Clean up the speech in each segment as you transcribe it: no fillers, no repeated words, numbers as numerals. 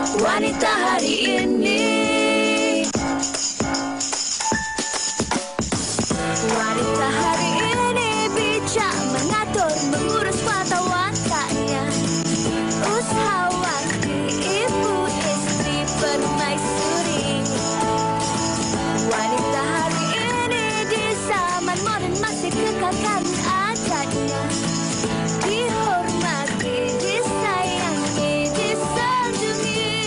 Wanita hari ini. Wanita hari ini bijak mengatur, mengurus mata wataknya. Usahawati, ibu, istri, permaisuri. Wanita hari ini di zaman modern masih kekalkan adatnya. Dihormati, disayangi, disanjungi.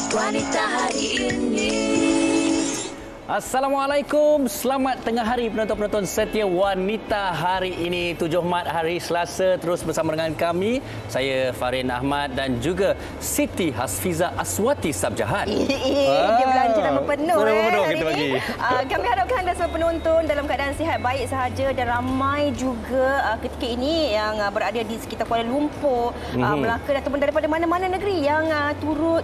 Wanita hari ini. Assalamualaikum, selamat tengah hari penonton-penonton setia Wanita hari ini 7 Mac hari Selasa, terus bersama dengan kami, saya Farin Ahmad dan juga Siti Hasfiza Aswati Sabjahan. Dia belanja nama penuh kita bagi. Kami harapkan anda semua penonton dalam keadaan sihat baik sahaja dan ramai juga ketika ini yang berada di sekitar Kuala Lumpur, Melaka ataupun daripada mana-mana negeri yang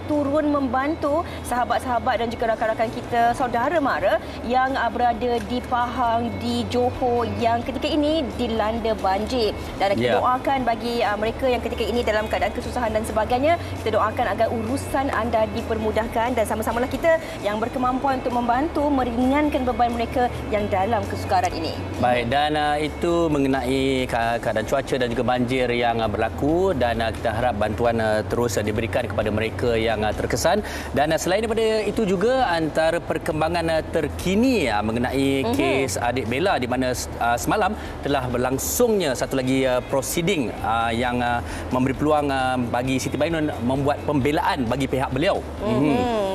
turun membantu sahabat-sahabat dan juga rakan-rakan kita, saudara mara yang berada di Pahang, di Johor yang ketika ini dilanda banjir. Dan kita doakan bagi mereka yang ketika ini dalam keadaan kesusahan dan sebagainya, kita doakan agar urusan anda dipermudahkan dan sama-samalah kita yang berkemampuan untuk membantu meringankan beban mereka yang dalam kesukaran ini. Baik, dan itu mengenai keadaan cuaca dan juga banjir yang berlaku, dan kita harap bantuan terus diberikan kepada mereka yang terkesan. Dan selain daripada itu juga antara perkembangan terkini mengenai kes adik Bella, di mana semalam telah berlangsungnya satu lagi prosiding yang memberi peluang bagi Siti Bainun membuat pembelaan bagi pihak beliau.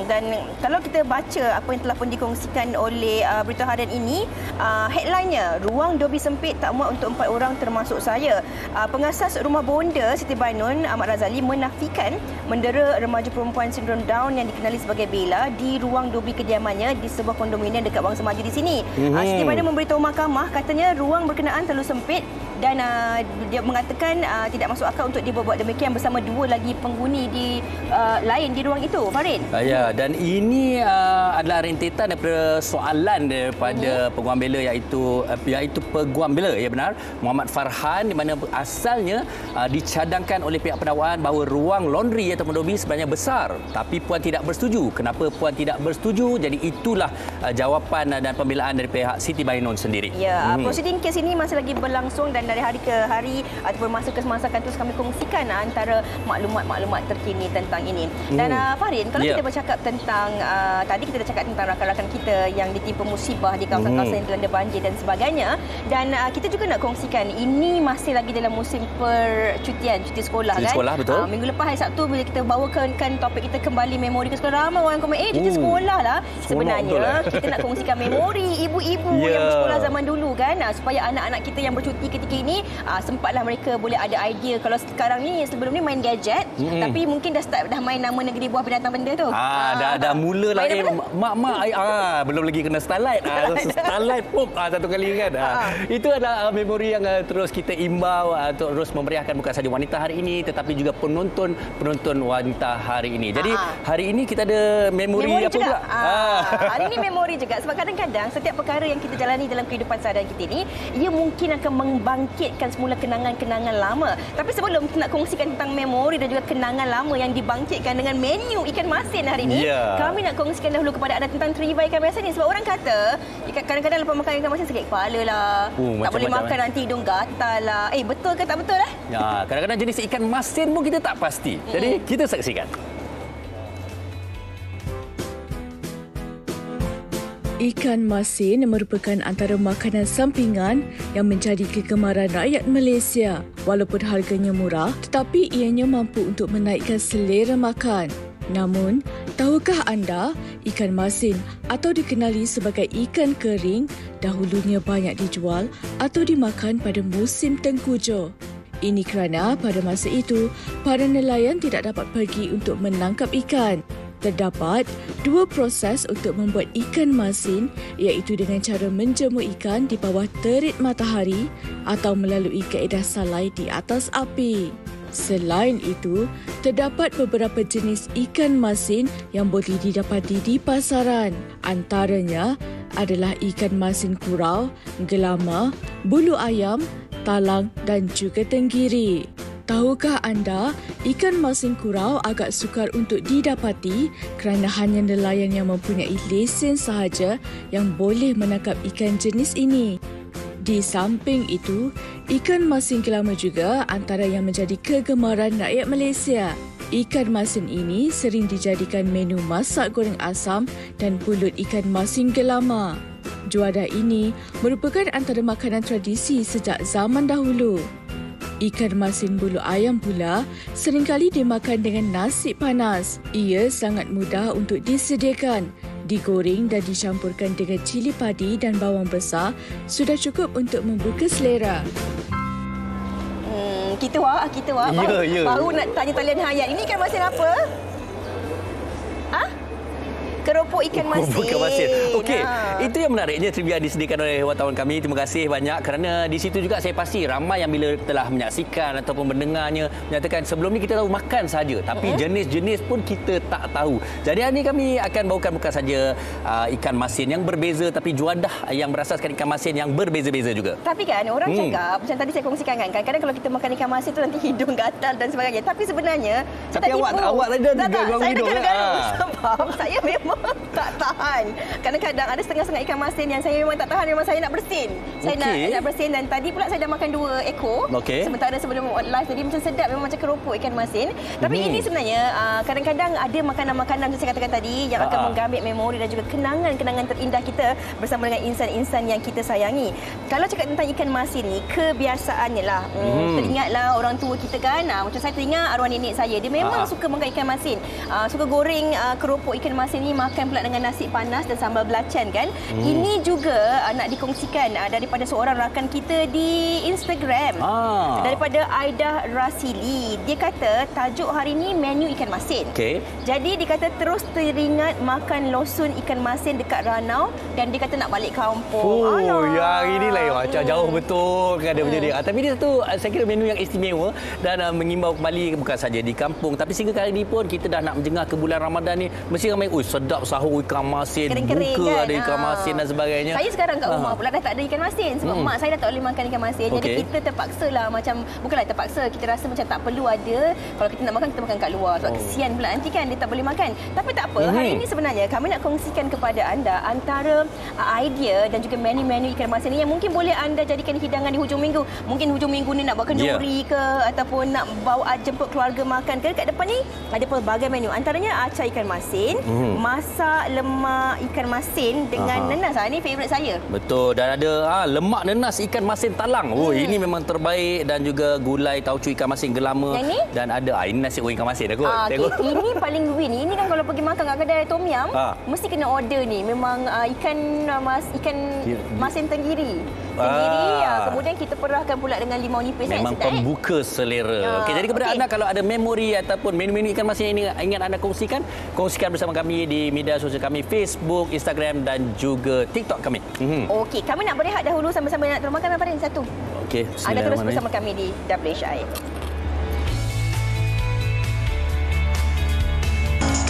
Dan kalau kita baca apa yang telah pun dikongsikan oleh Berita Harian ini, headline-nya, ruang dobi sempit tak muat untuk 4 orang termasuk saya. Pengasas rumah bonda Siti Bainun, Ahmad Razali, menafikan mendera remaja perempuan sindrom Down yang dikenali sebagai Bella di ruang dobi kediamannya di sebuah kondominium dekat Wangsa Maju di sini. Siti Bainun memberitahu mahkamah, katanya ruang berkenaan terlalu sempit dan dia mengatakan tidak masuk akal untuk dia berbuat demikian bersama 2 lagi penghuni lain di ruang itu. Farin. Ya, dan ini adalah rentetan daripada soalan daripada peguam bela iaitu peguam bela, ya benar, Muhammad Farhan, di mana asalnya dicadangkan oleh pihak pendakwaan bahawa ruang laundry ataupun dobi sebenarnya besar, tapi puan tidak bersetuju. Kenapa puan tidak bersetuju? Jadi itulah jawapan dan pembelaan dari pihak Siti Bainun sendiri. Ya, prosiding kes ini masih lagi berlangsung dan dari hari ke hari ataupun masa ke semasa akan terus kami kongsikan antara maklumat-maklumat terkini tentang ini. Dan Farin, kalau kita bercakap tentang tadi kita dah cakap tentang rakan-rakan kita yang ditimpa musibah di kawasan-kawasan yang dilanda banjir dan sebagainya, dan kita juga nak kongsikan ini masih lagi dalam musim percutian, cuti sekolah kan. Sekolah, betul. Minggu lepas hari Sabtu bila kita bawakan topik kita kembali memori ke sekolah, ramai orang komen cuti sekolah lah. Sebenarnya kita nak kongsikan memori ibu-ibu yang bersekolah zaman dulu kan, supaya anak-anak kita yang bercuti ketika ini sempatlah mereka boleh ada idea. Kalau sekarang ni, sebelum ni main gadget, tapi mungkin dah start dah main nama negeri buah binatang benda tu. Dah mula lah. Mak belum lagi kena starlight. Starlight pop satu kali kan. Itu adalah memori yang terus kita imbau terus memeriahkan bukan sahaja wanita hari ini tetapi juga penonton wanita hari ini. Jadi hari ini kita ada memori apa juga? Hari ini memori juga, sebab kadang-kadang setiap perkara yang kita jalani dalam kehidupan seharian kita ini, ia mungkin akan membangkitkan semula kenangan-kenangan lama. Tapi sebelum kita nak kongsikan tentang memori dan juga kenangan lama yang dibangkitkan dengan menu ikan masin hari ini, kami nak kongsikan dahulu kepada anda tentang trivia ikan masin ni. Sebab orang kata kadang-kadang lepas makan ikan masin sakit kepala lah, tak boleh makan nanti hidung gatal lah. Betul ke tak betul lah? Kadang-kadang jenis ikan masin pun kita tak pasti. Jadi kita saksikan. Ikan masin merupakan antara makanan sampingan yang menjadi kegemaran rakyat Malaysia. Walaupun harganya murah, tetapi ianya mampu untuk menaikkan selera makan. Namun, tahukah anda, ikan masin atau dikenali sebagai ikan kering dahulunya banyak dijual atau dimakan pada musim tengkujuh. Ini kerana pada masa itu, para nelayan tidak dapat pergi untuk menangkap ikan. Terdapat 2 proses untuk membuat ikan masin, iaitu dengan cara menjemur ikan di bawah terik matahari atau melalui kaedah salai di atas api. Selain itu, terdapat beberapa jenis ikan masin yang boleh didapati di pasaran. Antaranya adalah ikan masin kurau, gelama, bulu ayam, talang dan juga tenggiri. Tahukah anda, ikan masin kurau agak sukar untuk didapati kerana hanya nelayan yang mempunyai lesen sahaja yang boleh menangkap ikan jenis ini. Di samping itu, ikan masin gelama juga antara yang menjadi kegemaran rakyat Malaysia. Ikan masin ini sering dijadikan menu masak goreng asam dan pulut ikan masin gelama. Juadah ini merupakan antara makanan tradisi sejak zaman dahulu. Ikan masin bulu ayam pula seringkali dimakan dengan nasi panas. Ia sangat mudah untuk disediakan. Digoreng dan dicampurkan dengan cili padi dan bawang besar sudah cukup untuk membuka selera. Kita wak. Baru nak tanya talian Hayat. Ini ikan masin apa? Keropok ikan masin. Keropok ikan masin. Okey, itu yang menariknya trivia disediakan oleh wartawan kami. Terima kasih banyak kerana di situ juga saya pasti ramai yang bila telah menyaksikan ataupun mendengarnya menyatakan sebelum ni kita tahu makan saja, tapi jenis-jenis pun kita tak tahu. Jadi hari ini kami akan bawakan bukan saja ikan masin yang berbeza, tapi juadah yang berasaskan ikan masin yang berbeza-beza juga. Tapi kan orang cakap, macam tadi saya kongsikan kan, kadang-kadang kalau kita makan ikan masin tu nanti hidung gatal dan sebagainya. Tapi sebenarnya tapi awak tadi dah garung hidung. Sebab saya memang tak tahan. Kadang-kadang ada setengah-setengah ikan masin yang saya memang tak tahan, memang saya nak bersin. Saya nak bersin dan tadi pula saya dah makan 2 ekor. Sementara sebelum live tadi macam sedap, memang macam keropok ikan masin. Tapi ini sebenarnya kadang-kadang ada makanan-makanan yang saya katakan tadi yang akan mengambil memori dan juga kenangan-kenangan terindah kita bersama dengan insan-insan yang kita sayangi. Kalau cakap tentang ikan masin ni, kebiasaannya lah. Teringatlah orang tua kita kan. Macam saya teringat arwah nenek saya, dia memang suka makan ikan masin. Suka goreng keropok ikan masin ni, makan pula dengan nasi panas dan sambal belacan kan. Ini juga nak dikongsikan daripada seorang rakan kita di Instagram. Daripada Aidah Rasili. Dia kata tajuk hari ni menu ikan masin. Jadi dia kata terus teringat makan losun ikan masin dekat Ranau dan dia kata nak balik kampung. Yang inilah yang macam jauh betul kan dia menjadi. Tapi dia tu saya kira menu yang istimewa dan mengimbau kembali bukan saja di kampung, tapi sehingga kali ini pun kita dah nak menjengah ke bulan Ramadan ni, mesti ramai sedap sahur ikan masin, kering-kering buka kan? Ada ikan masin dan sebagainya. Saya sekarang kat rumah pula dah tak ada ikan masin sebab mak saya dah tak boleh makan ikan masin. Jadi kita terpaksa lah, macam bukanlah terpaksa, kita rasa macam tak perlu ada. Kalau kita nak makan, kita makan kat luar sebab kesian pula nanti kan dia tak boleh makan. Tapi tak apa, hari ini sebenarnya kami nak kongsikan kepada anda antara idea dan juga menu-menu ikan masin ni yang mungkin boleh anda jadikan hidangan di hujung minggu. Mungkin hujung minggu ni nak buat kenduri ke ataupun nak bawa jemput keluarga makan ke. Kat depan ni ada pelbagai menu, antaranya acar ikan masin, masak lemak ikan masin dengan nenas. Ini favourite saya. Betul. Dan ada lemak nenas ikan masin talang. Ini memang terbaik. Dan juga gulai tauco ikan masin gelama. Yang ni? Dan ada ini nasi goreng ikan masin dah kot. Ini paling win. Ini kan kalau pergi makan kat kedai tom yum, mesti kena order ni. Memang ikan masin tenggiri. Kemudian kita perahkan pula dengan limau nipis. Memang pembuka selera. Jadi kepada anda kalau ada memori ataupun menu-menu ikan masin ini ingin anda kongsikan bersama kami di media sosial kami, Facebook, Instagram dan juga TikTok kami. Okey, kami nak berehat dahulu sambil-sambil nak termakan apa ni satu. Okey, anda terus bersama kami di WHI.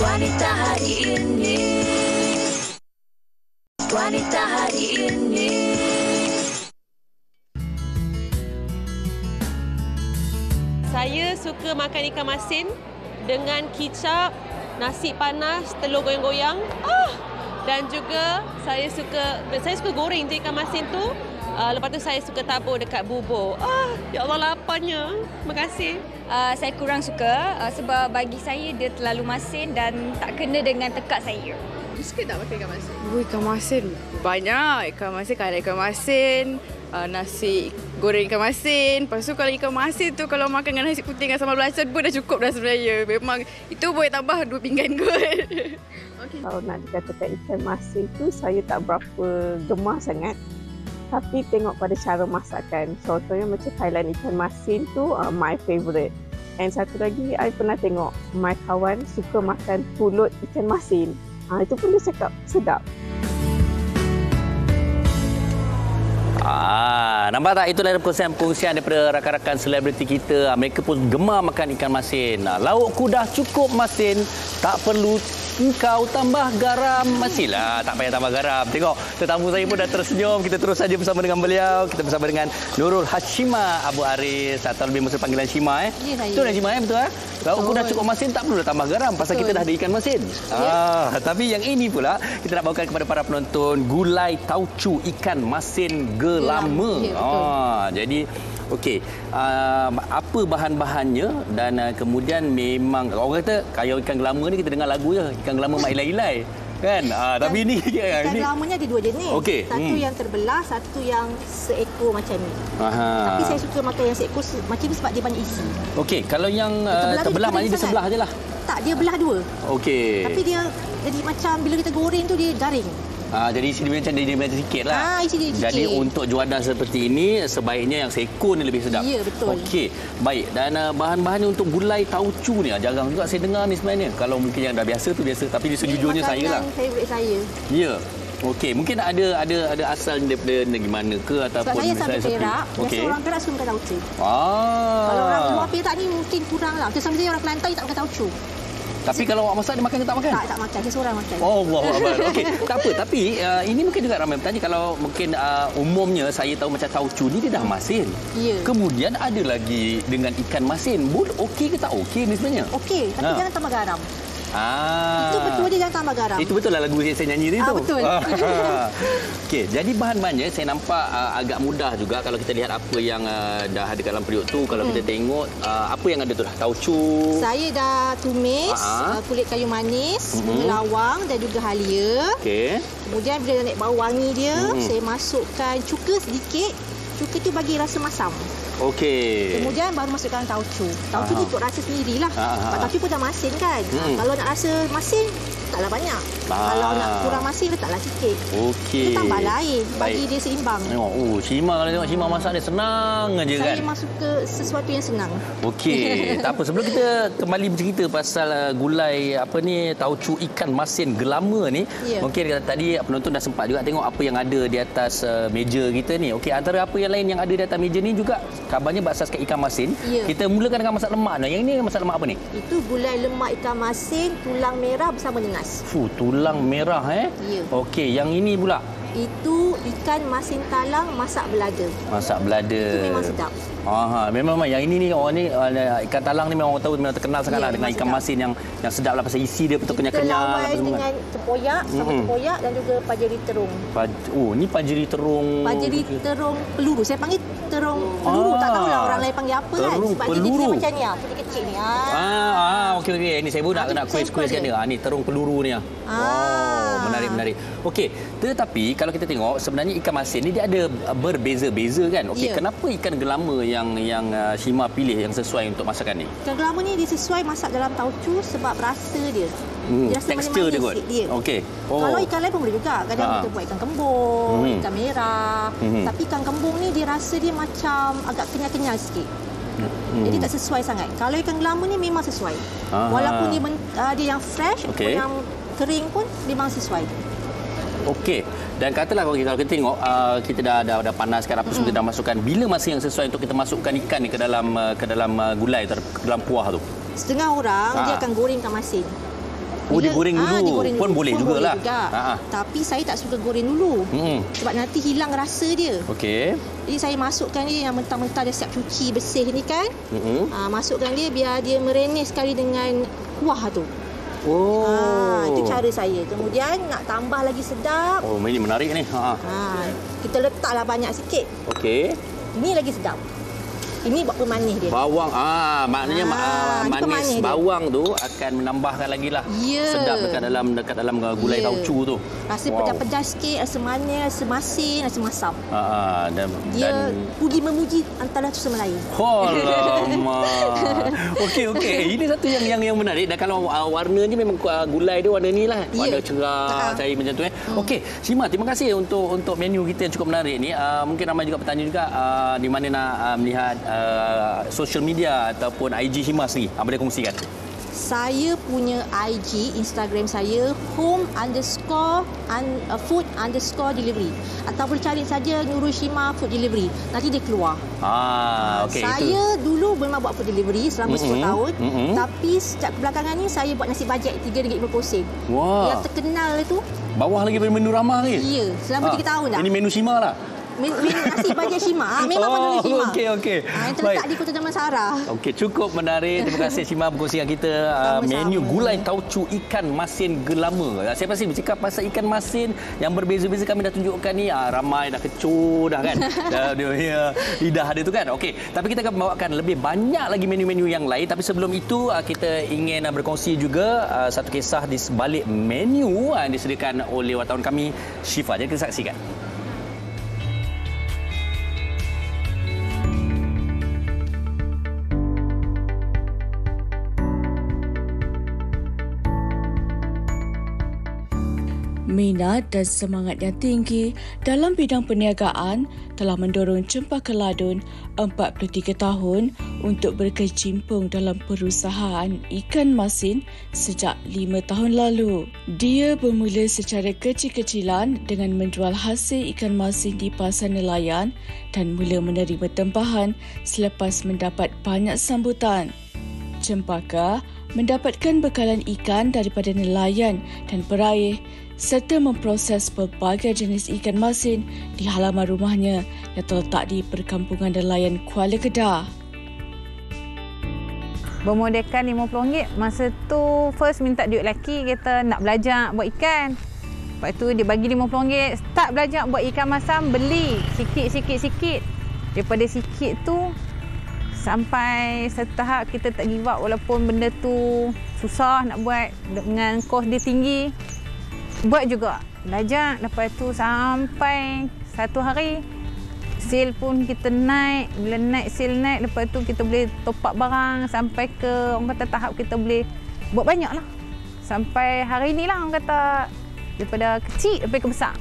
Wanita hari ini. Wanita hari ini. Saya suka makan ikan masin dengan kicap, nasi panas, telur goyang-goyang. Dan juga saya suka goreng je ikan masin tu. Lepas tu saya suka tabur dekat bubur. Ya Allah, laparnya. Terima kasih. Saya kurang suka sebab bagi saya dia terlalu masin dan tak kena dengan tekak saya. Suka tak makan ikan masin? Ikan masin banyak. Ikan masin kan ada ikan masin, nasi goreng ikan masin. Lepas tu kalau ikan masin tu kalau makan dengan nasi putih dengan sambal belacan pun dah cukup dah sebenarnya. Memang itu boleh tambah 2 pinggan kot. Kalau nak dikatakan ikan masin tu saya tak berapa gemar sangat. Tapi tengok pada cara masakan. Contohnya macam Thailand ikan masin tu my favourite. And satu lagi, I pernah tengok my kawan suka makan pulut ikan masin. Itu pun dia cakap sedap. Nampak tak? Itulah perkongsian daripada rakan-rakan selebriti kita. Mereka pun gemar makan ikan masin. Lauk kudah cukup masin. Tak perlu engkau tambah garam. Mestilah tak payah tambah garam. Tengok, tetamu saya pun dah tersenyum. Kita terus saja bersama dengan beliau. Kita bersama dengan Nurul Hashimah Abu Aris, atau lebih mesra panggilan Shima. Ya, saya. Betul kan Shima? Betul? Lauk pun dah cukup masin, tak perlu dah tambah garam. Pasal kita dah ada ikan masin. Tapi yang ini pula, kita nak bawakan kepada para penonton gulai tauco ikan masin gelama. Jadi, okey, apa bahan-bahannya dan kemudian memang orang kata kalau ikan gelama ni kita dengar lagu je, ikan gelama mak ilai-ilai. Kan? Tapi ini ikan gelamanya ada dua jenis. Okey. Satu yang terbelah, satu yang seekor macam ni. Tapi saya suka makan yang seekor macam ni sebab dia banyak isi. Okey, kalau yang terbelah maknanya dia sebelah je lah. Tak, dia belah dua. Okey. Tapi dia jadi macam bila kita goreng tu dia garing. Jadi isi dia macam sikit lah. Isi dia sikit. Jadi untuk juadah seperti ini, sebaiknya yang seekor ni lebih sedap. Ya, betul. Okey, baik. Dan bahan-bahannya untuk gulai tauco ni, jarang juga saya dengar ni sebenarnya. Kalau mungkin yang dah biasa tu biasa. Tapi sejujurnya saya lah. Makanan favourite saya. Ya. Okey, mungkin ada asal daripada negeri mana ke ataupun sebab saya sampai Perak. Biasa orang Perak suka makan tauco. Kalau orang luar Perak ni mungkin kurang lah. Macam saya orang Kelantan tak makan tauco. Tapi kalau awak masak dia makan ke tak makan? Tak makan. Saya seorang makan. Oh, Allahuakbar. Okey, tak apa. Tapi ini mungkin juga ramai bertanya kalau mungkin umumnya saya tahu macam tauco ni dia dah masin. Ya. Kemudian ada lagi dengan ikan masin. Okey ke tak okey ni sebenarnya? Okey, tapi jangan tambah garam. Itu betul dia jangan tambah garam. Itu betul lah lagu yang saya nyanyi tadi tu. Betul. Okey, jadi bahan-bahannya saya nampak agak mudah juga kalau kita lihat apa yang dah ada dalam periuk tu. Kalau kita tengok apa yang ada tu lah. Tauco. Saya dah tumis kulit kayu manis, lawang dan juga halia. Okey. Kemudian bila dah naik bau wangi dia, saya masukkan cuka sedikit. Cuka tu bagi rasa masam. Okey. Kemudian baru masukkan tauco. Tauco ni ikut rasa sendirilah. Sebab tauco pun dah masin kan. Kalau nak rasa masin, taklah banyak. Kalau nak kurang masin, letaklah sikit. Okey. Kita tambah lain bagi dia seimbang. Tengok, Shima kalau tengok Shima masak dia senang aja kan. Saya masuk ke sesuatu yang senang. Okey, tak apa. Sebelum kita kembali bercerita pasal gulai tauco ikan masin gelama ni, mungkin tadi penonton dah sempat juga tengok apa yang ada di atas meja kita ni. Okey, antara apa yang lain yang ada di atas meja ni juga kabarnya berasaskan ikan masin. Kita mulakan dengan masak lemak. Yang ini masak lemak apa ni? Itu gulai lemak ikan masin, tulang merah bersama nengas. Tulang merah Ya. Okey, yang ini pula? Itu ikan masin talang masak belada. Masak belada. Itu memang sedap. Memang yang ini ni orang ni ikan talang ni memang orang tahu memang terkenal sangatlah dengan ikan sedap. masin yang sedap lah pasal isi dia betul kenyal-kenyal. Kita lawan dengan tempoyak, sama tempoyak dan juga pajeri terung. Ni pajeri terung. Pajeri terung peluru. Saya panggil terung peluru. Tak tahulah orang lain panggil apa kan. Sebab peluru. dia macam ni kecil-kecil ni. Okey. Ini saya pun nak kuis-kuiskan dia. Ni terung peluru ni. Menarik. Okey, tetapi kalau kita tengok sebenarnya ikan masin ni dia ada berbeza-beza kan. Okey, kenapa ikan gelama yang Shima pilih yang sesuai untuk masakan ni? Ikan gelama ni dia sesuai masak dalam tauco sebab rasa dia. Dia rasa tekstur dia kot. Okey. Kalau ikan lain pun boleh juga. Kadang kita buat ikan kembung, ikan merah. Tapi ikan kembung ni dia rasa dia macam agak kenyal-kenyal sikit. Jadi tak sesuai sangat. Kalau ikan gelama ni memang sesuai. Walaupun dia yang fresh ataupun yang kering pun memang sesuai. Okey. Dan katalah kalau kita tengok kita dah panaskan apa semua, kita dah masukkan. Bila masa yang sesuai untuk kita masukkan ikan ni ke dalam gulai, ke dalam kuah tu? Setengah orang dia akan goreng ikan masin. Dia goreng dulu. Pun boleh jugalah. Tapi saya tak suka goreng dulu. Sebab nanti hilang rasa dia. Okey. Jadi saya masukkan dia yang mentah-mentah dia siap cuci bersih ni kan. Masukkan dia biar dia merenyes sekali dengan kuah tu. Itu cara saya. Kemudian nak tambah lagi sedap. Ini menarik ni. Kita letaklah banyak sikit. Okey. Ini lagi sedap. Ini buat pemanis dia. Bawang, maknanya manis bawang tu akan menambahkan lagi lah sedap dekat dalam gulai tauco tu. Rasa pedas-pedas sikit, rasa manis, rasa masin, rasa masam. Dan puji memuji antara sama lain. Alamak. Okey. Ini satu yang menarik. Dan kalau warnanya memang gulai dia warna ni lah. Warna cerah, cahaya macam tu. Okey, Shima, terima kasih untuk menu kita yang cukup menarik ni. Mungkin ramai juga bertanya juga di mana nak melihat social media ataupun IG Shima sendiri. Boleh kongsikan? Saya punya IG, Instagram saya home_food_delivery. Atau boleh cari saja Nurul Shima Food Delivery. Nanti dia keluar. Okey. Saya dulu memang buat food delivery selama 10 tahun. Tapi sejak kebelakangan ni saya buat nasi bajet RM3.50. Wah. Yang terkenal itu. Bawah lagi daripada menu ramah lagi? Ya, selama 3 tahun dah. Ini menu Shima lah? Nasi bajet Shima. Memang pakai Shima. Okey. Yang terletak di Kota Damansara. Okey, cukup menarik. Terima kasih Shima berkongsi dengan kita menu gulai tauco ikan masin gelama. Saya pasti bercakap pasal ikan masin yang berbeza-beza kami dah tunjukkan ni. Ramai dah kecoh dah kan. Dia lidah dia tu kan. Okey, tapi kita akan membawakan lebih banyak lagi menu-menu yang lain. Tapi sebelum itu kita ingin berkongsi juga satu kisah di sebalik menu yang disediakan oleh wartawan kami Syifa. Jadi kita saksikan. Minat dan semangat yang tinggi dalam bidang perniagaan telah mendorong Cempaka Ladun 43 tahun untuk berkecimpung dalam perusahaan ikan masin sejak 5 tahun lalu. Dia bermula secara kecil-kecilan dengan menjual hasil ikan masin di pasar nelayan dan mula menerima tempahan selepas mendapat banyak sambutan. Cempaka mendapatkan bekalan ikan daripada nelayan dan peraih serta memproses pelbagai jenis ikan masin di halaman rumahnya yang terletak di perkampungan nelayan Kuala Kedah. Bermodalkan RM50. Masa tu first minta duit lelaki, kata nak belajar buat ikan. Lepas tu dia bagi RM50. Start belajar buat ikan masam, beli sikit. Daripada sikit tu sampai satu tahap kita tak give up walaupun benda tu susah nak buat dengan kos dia tinggi. Buat juga, belajar. Lepas tu sampai satu hari sale pun kita naik. Bila naik sale naik, lepas tu kita boleh top up barang sampai ke orang kata tahap kita boleh buat banyak lah. Sampai hari ni lah orang kata daripada kecil sampai ke besar.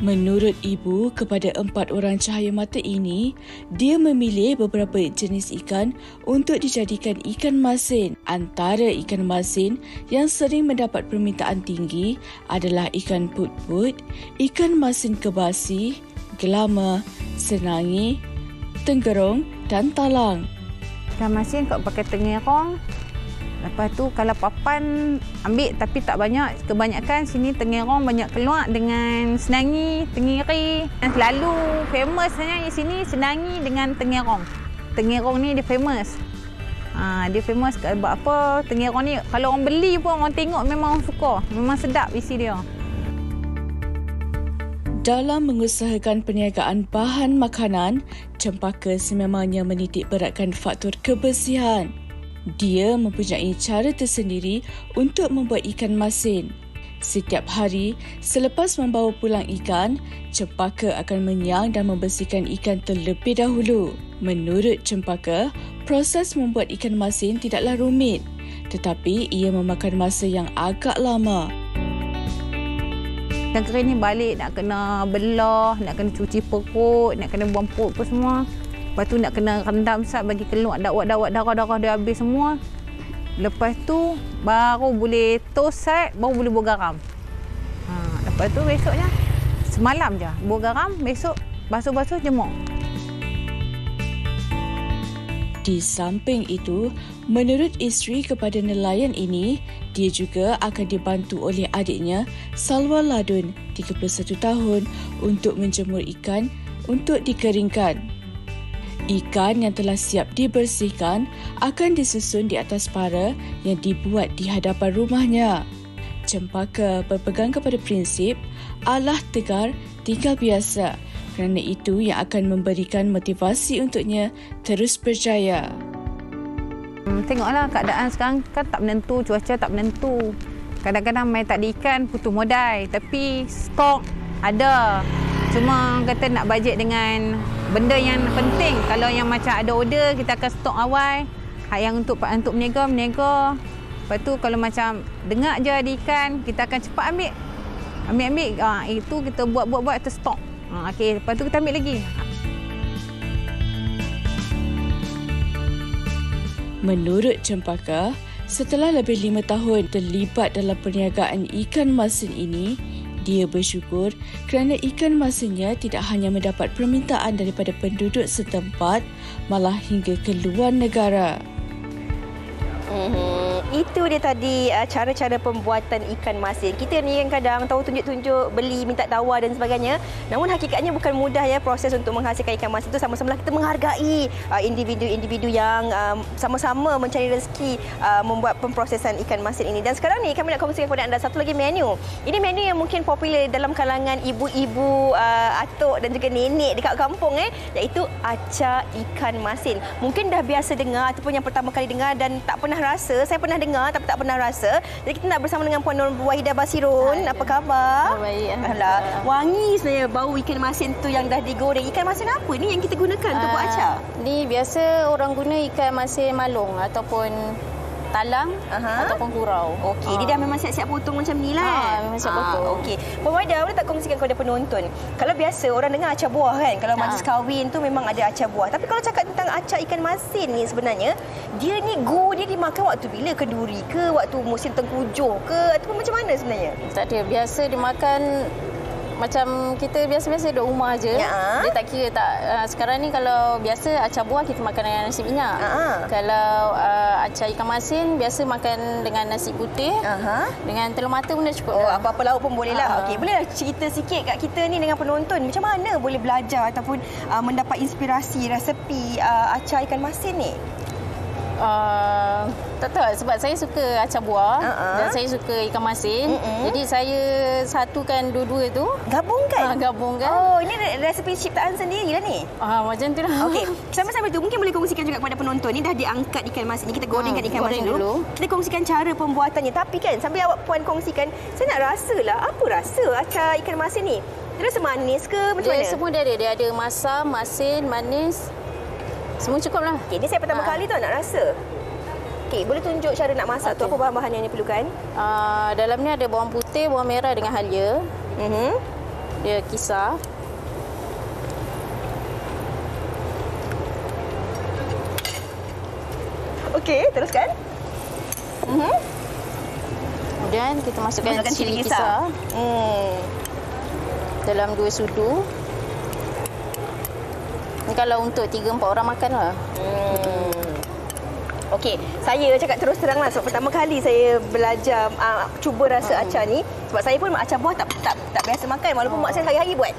Menurut ibu kepada 4 orang cahaya mata ini, dia memilih beberapa jenis ikan untuk dijadikan ikan masin. Antara ikan masin yang sering mendapat permintaan tinggi adalah ikan put-put, ikan masin kebasi, gelama, senangi, tenggerong dan talang. Ikan masin kalau pakai tengerong. Lepas tu kalau papan ambil tapi tak banyak. Kebanyakan sini tengerong banyak keluar dengan senangi, tengiri. Yang selalu famous sebenarnya di sini senangi dengan tengerong. Tengerong ni dia famous. Dia famous buat apa? Tengerong ni kalau orang beli pun orang tengok memang orang suka. Memang sedap isi dia. Dalam mengusahakan perniagaan bahan makanan, Cempaka sememangnya menitik beratkan faktor kebersihan. Dia mempunyai cara tersendiri untuk membuat ikan masin. Setiap hari, selepas membawa pulang ikan, Cempaka akan menyang dan membersihkan ikan terlebih dahulu. Menurut Cempaka, proses membuat ikan masin tidaklah rumit, tetapi ia memakan masa yang agak lama. Ikan kering ni balik nak kena belah, nak kena cuci perut, nak kena buang perut apa semua. Lepas tu nak kena rendam sat bagi keluar dawat-dawat darah-darah dia habis semua. Lepas tu baru boleh toast sat, baru boleh buat garam. Lepas tu besoknya semalam je buat garam, besok basuh-basuh jemur. Di samping itu, menurut isteri kepada nelayan ini, dia juga akan dibantu oleh adiknya Salwa Ladun, 31 tahun, untuk menjemur ikan untuk dikeringkan. Ikan yang telah siap dibersihkan akan disusun di atas para yang dibuat di hadapan rumahnya. Cempaka berpegang kepada prinsip Allah tegar tinggal biasa, kerana itu yang akan memberikan motivasi untuknya terus berjaya. Tengoklah keadaan sekarang kan tak menentu, cuaca tak menentu. Kadang-kadang main tak ada ikan, putus modal. Tapi stok ada. Cuma kata nak bajet dengan benda yang penting. Kalau yang macam ada order, kita akan stok awal. Yang untuk berniaga. Lepas tu kalau macam dengar je ada ikan, kita akan cepat ambil. Ambil. Itu kita buat terstok. Okey, lepas tu kita ambil lagi. Menurut Cempaka, Setelah lebih 5 tahun terlibat dalam perniagaan ikan masin ini, dia bersyukur kerana ikan masinnya tidak hanya mendapat permintaan daripada penduduk setempat, malah hingga ke luar negara. Itu dia tadi cara-cara pembuatan ikan masin. Kita ni kadang tahu tunjuk-tunjuk, beli, minta tawar dan sebagainya. Namun hakikatnya bukan mudah ya proses untuk menghasilkan ikan masin itu. Sama-sama kita menghargai individu-individu yang sama-sama mencari rezeki membuat pemprosesan ikan masin ini. Dan sekarang ni kami nak kongsikan kepada anda satu lagi menu. Ini menu yang mungkin popular dalam kalangan ibu-ibu, atuk dan juga nenek dekat kampung iaitu acar ikan masin. Mungkin dah biasa dengar ataupun yang pertama kali dengar dan tak pernah rasa. Saya pernah dengar tapi tak pernah rasa. Jadi kita nak bersama dengan Puan Nur Wahidah Basirun. Apa khabar? Baik. Alhamdulillah. Wangi sebenarnya bau ikan masin tu yang dah digoreng. Ikan masin apa ni yang kita gunakan untuk buat acar? Ni biasa orang guna ikan masin malung ataupun talang ataupun kurau. Okey, dia dah memang siap-siap potong macam ni lah. Memang siap potong. Okey. Puan Wahidah, boleh tak kongsikan kepada penonton? Kalau biasa orang dengar acar buah kan, kalau majlis kahwin tu memang ada acar buah. Tapi kalau cakap tentang acar ikan masin ni sebenarnya, dia ni dia dimakan waktu bila? Kenduri ke? Waktu musim tengkujuh ke? Ataupun macam mana sebenarnya? Tak ada. Biasa dimakan macam kita biasa-biasa duduk rumah je. Dia tak kira tak. Sekarang ni kalau biasa acar buah kita makan dengan nasi minyak. Kalau acar ikan masin biasa makan dengan nasi putih. Dengan telur mata pun dah cukup. Apa-apa lauk pun boleh lah. Okey, boleh cerita sikit kat kita ni dengan penonton macam mana boleh belajar ataupun mendapat inspirasi resepi acar ikan masin ni? Tak tahu sebab saya suka acar buah dan saya suka ikan masin. Jadi saya satukan dua-dua tu. Gabungkan? Gabungkan. Oh, ini resepi ciptaan sendiri lah ni? Macam tu lah. Okey, sambil-sambil tu mungkin boleh kongsikan juga kepada penonton. Ni dah diangkat ikan masin ni. Kita gorengkan ikan masin dulu. Kita kongsikan cara pembuatannya. Tapi kan sambil awak Puan kongsikan, saya nak rasa lah apa rasa acar ikan masin ni. Dia rasa manis ke macam mana? Semua dia ada. Dia ada masam, masin, manis. Semua cukup lah. Okey, ni saya pertama kali tu nak rasa. Okey, boleh tunjuk cara nak masak tu, apa bahan-bahan yang diperlukan? Dalam ni ada bawang putih, bawang merah dengan halia. Dia kisar. Okey, teruskan. Kemudian kita masukkan cili kisar. Dalam 2 sudu. Ni kalau untuk 3-4 orang makan lah. Okey, saya cakap terus terang lah. Sebab pertama kali saya belajar cuba rasa acar ni. Sebab saya pun acar buah tak biasa makan. Walaupun mak saya hari-hari buat.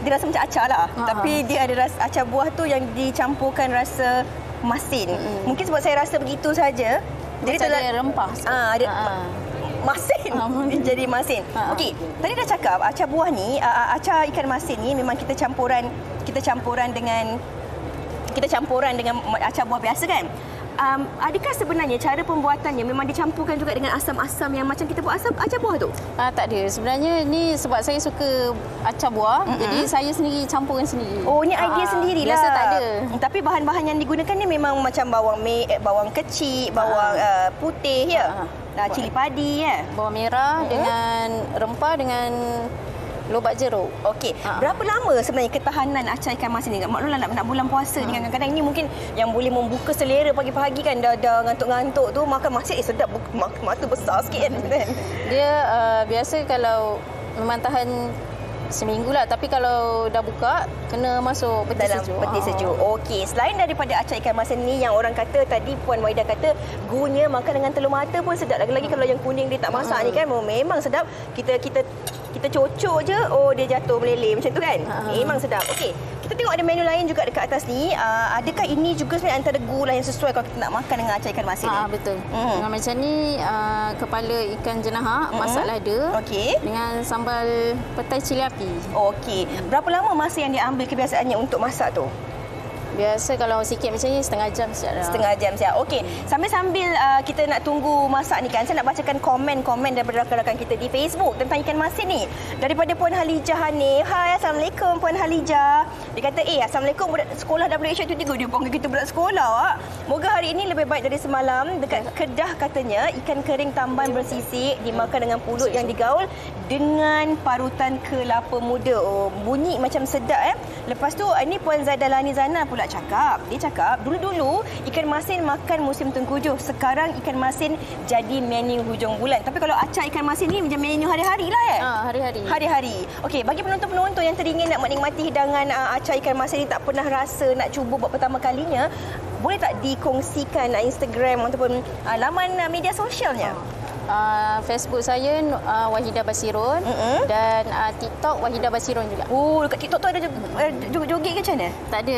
Dia rasa macam acar lah. Tapi dia ada rasa acar buah tu yang dicampurkan rasa masin. Mungkin sebab saya rasa begitu saja. Jadi ada rempah. Ada masin. Jadi masin. Okey, tadi dah cakap acar buah ni, acar ikan masin ni memang kita campuran dengan acar buah biasa kan? Adakah sebenarnya cara pembuatannya memang dicampurkan juga dengan asam-asam yang macam kita buat asam acar buah tu? Tak ada. Sebenarnya ni sebab saya suka acar buah, jadi saya sendiri campurkan sendiri. Oh, ni idea sendirilah. Biasa tak ada. Tapi bahan-bahan yang digunakan ni memang macam bawang kecil, bawang putih ya. Cili padi ya. Bawang merah dengan rempah dengan lobak jeruk. Okey. Berapa lama sebenarnya ketahanan acar ikan masin ni? Maklumlah nak bulan puasa ni kadang-kadang ini mungkin yang boleh membuka selera pagi-pagi kan, dah ngantuk-ngantuk tu makan masin sedap, mata besar sikit kan. Dia biasa kalau memang tahan seminggu lah, tapi kalau dah buka kena masuk peti sejuk. Peti sejuk. Okey, selain daripada acar ikan masin ni yang orang kata tadi Puan Wahidah kata guna makan dengan telur mata pun sedap. Lagi-lagi kalau yang kuning dia tak masak ni kan memang sedap. Kita cocok je, dia jatuh meleleh macam tu kan. Memang sedap. Okey, kita tengok ada menu lain juga dekat atas ni. Adakah ini juga sebenarnya antara gula yang sesuai kalau kita nak makan dengan acar ikan masin ni? Betul. Dengan macam ni kepala ikan jenahak masak lada dengan sambal petai cili api. Okey. Berapa lama masa yang diambil kebiasaannya untuk masak tu? Biasa kalau sikit macam ni setengah jam siap dah. Setengah jam siap. Okey. Sambil kita nak tunggu masak ni kan, saya nak bacakan komen-komen daripada rakan-rakan kita di Facebook tentang ikan masin ni. Daripada Puan Halijah Hanif. Hai, Assalamualaikum Puan Halijah. Dia kata, Assalamualaikum budak sekolah WH tu 3. Dia panggil kita budak sekolah. Moga hari ini lebih baik dari semalam. Dekat Kedah katanya, ikan kering tamban bersisik dimakan dengan pulut yang digaul dengan parutan kelapa muda. Bunyi macam sedap Lepas tu ini Puan Zadalani Zana pula cakap. Dia cakap dulu-dulu ikan masin makan musim tengkujuh. Sekarang ikan masin jadi menu hujung bulan. Tapi kalau acah ikan masin ni macam menu hari-hari lah Hari-hari. Hari-hari. Okey, bagi penonton-penonton yang teringin nak menikmati hidangan acah ikan masin ni, tak pernah rasa nak cuba buat pertama kalinya, boleh tak dikongsikan Instagram ataupun laman media sosialnya? Facebook saya Wahidah Basirun dan TikTok Wahidah Basirun juga. Oh, dekat TikTok tu ada joget ke macam mana? Tak ada.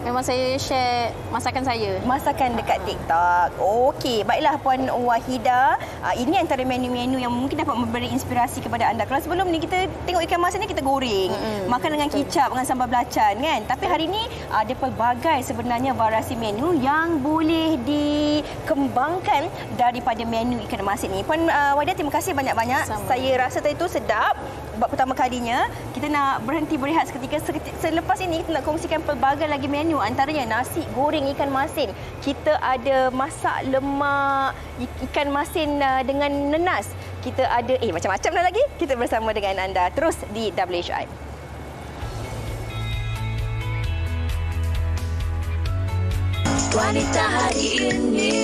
Memang saya share masakan saya. Masakan dekat TikTok. Okey, baiklah Puan Wahidah. Ini antara menu-menu yang mungkin dapat memberi inspirasi kepada anda. Kalau sebelum ni kita tengok ikan masin ni kita goreng, makan dengan kicap, dengan sambal belacan kan. Tapi hari ni ada pelbagai sebenarnya variasi menu yang boleh dikembangkan daripada menu ikan masin ni. Puan Wahidah, terima kasih banyak-banyak. Saya rasa tadi tu sedap. Buat pertama kalinya, kita nak berhenti berehat seketika. Selepas ini kita nak kongsikan pelbagai lagi menu, antaranya nasi goreng ikan masin. Kita ada masak lemak ikan masin dengan nenas. Kita ada macam-macam dah lagi. Kita bersama dengan anda terus di WHI. Wanita hari ini.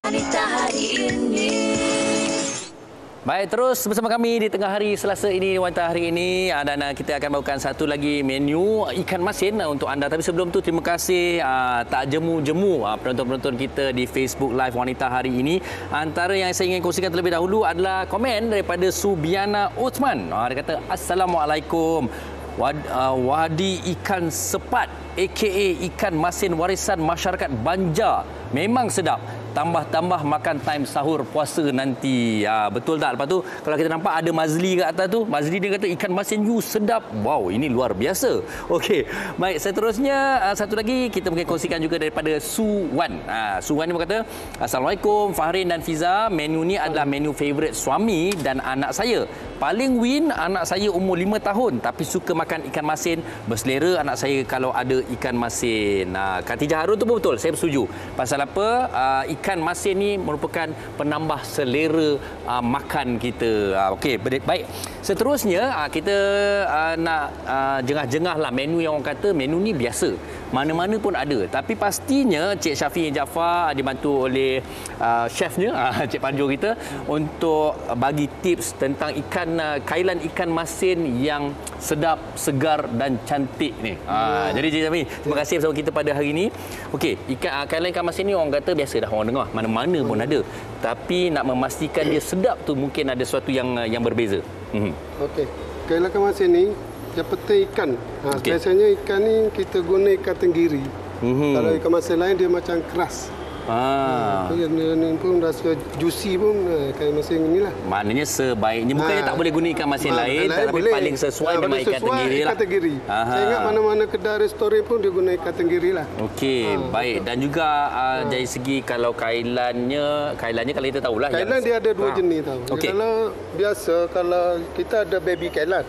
Wanita hari ini. Baik, terus bersama kami di tengah hari Selasa ini, Wanita hari ini, dan kita akan bawakan satu lagi menu ikan masin untuk anda. Tapi sebelum tu, terima kasih tak jemu-jemu penonton-penonton kita di Facebook Live Wanita hari ini. Antara yang saya ingin kongsikan terlebih dahulu adalah komen daripada Subiana Osman. Dia kata, Assalamualaikum. Wadi ikan sepat aka ikan masin warisan masyarakat Banjar memang sedap. Tambah-tambah makan time sahur puasa nanti. Betul tak? Lepas tu kalau kita nampak ada Mazli kat atas tu, Mazli dia kata ikan masin you sedap. Wow, ini luar biasa. Okey. Baik, seterusnya satu lagi kita mungkin kongsikan juga daripada Suwan. Suwan ni berkata, Assalamualaikum Fahrin dan Fiza. Menu ni adalah menu favourite suami dan anak saya. Paling win anak saya umur 5 tahun tapi suka makan ikan masin. Berselera anak saya kalau ada ikan masin. Khatijah Harun tu pun betul. Saya bersetuju. Pasal apa? Ikan masin ni merupakan penambah selera makan kita. Okey, baik. Seterusnya kita nak jengah-jengah lah menu yang orang kata menu ni biasa. Mana-mana pun ada. Tapi pastinya Cik Syafiq Jaafar dibantu oleh chefnya, Cik Panjo kita, untuk bagi tips tentang kailan ikan masin yang sedap, segar dan cantik ni. Jadi Cik Syafiq, terima kasih bersama kita pada hari ini. Okey, kailan ikan masin ni orang kata biasa dah orang dengar. Mana-mana pun ada. Tapi nak memastikan dia sedap tu mungkin ada sesuatu yang berbeza. Okey. Kailan ikan masin ni yang penting ikan. Biasanya ikan ni kita guna ikan tenggiri. Kalau ikan masin lain dia macam keras. Dia pun rasa juicy pun ikan masin inilah. Maknanya sebaiknya bukannya tak boleh guna ikan masin lain, tapi paling sesuai dengan ikan tenggiri lah. Saya ingat mana-mana kedai restoran pun dia guna ikan tenggiri lah. Okey, baik. Dan juga dari segi kalau kailannya kalau kita tahulah. Kailan dia ada dua jenis tau. Okay. Kalau biasa kalau kita ada baby kailan.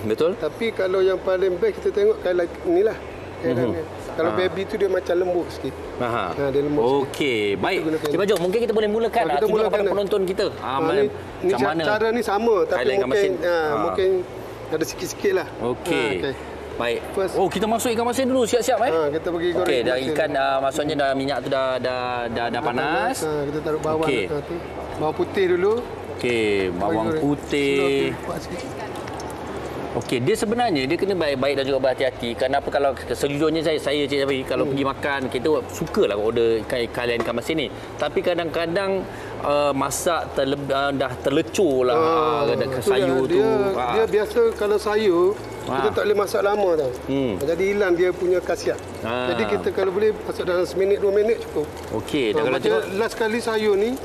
Betul. Tapi kalau yang paling best kita tengok kailan inilah. Kalau baby tu dia macam lembut sikit. Dia lembut. Okey, baik. Cik Panjo, mungkin kita boleh mulakan tunjuk kepada penonton kita. Ni cara ni sama tapi mungkin ada sikit-sikit lah. Okey. Baik. Kita masuk ikan masin dulu, siap-siap kita pergi goreng. Okey, dah ikan maksudnya dah minyak tu dah panas. Kita taruh bawang tu. Bawang putih dulu. Okey, bawang putih. Okey, dia sebenarnya dia kena baik-baik dan juga berhati-hati. Kenapa kalau sejujurnya saya Cik Syafiq kalau pergi makan kita sukalah order ikan masin ni. Tapi kadang-kadang masak dah terlecur lah sayur tu. Dia biasa kalau sayur kita tak boleh masak lama tau. Jadi hilang dia punya khasiat. Jadi kita kalau boleh masak dalam 1 minit 2 minit cukup. Okey, dan kalau last kali sayur ni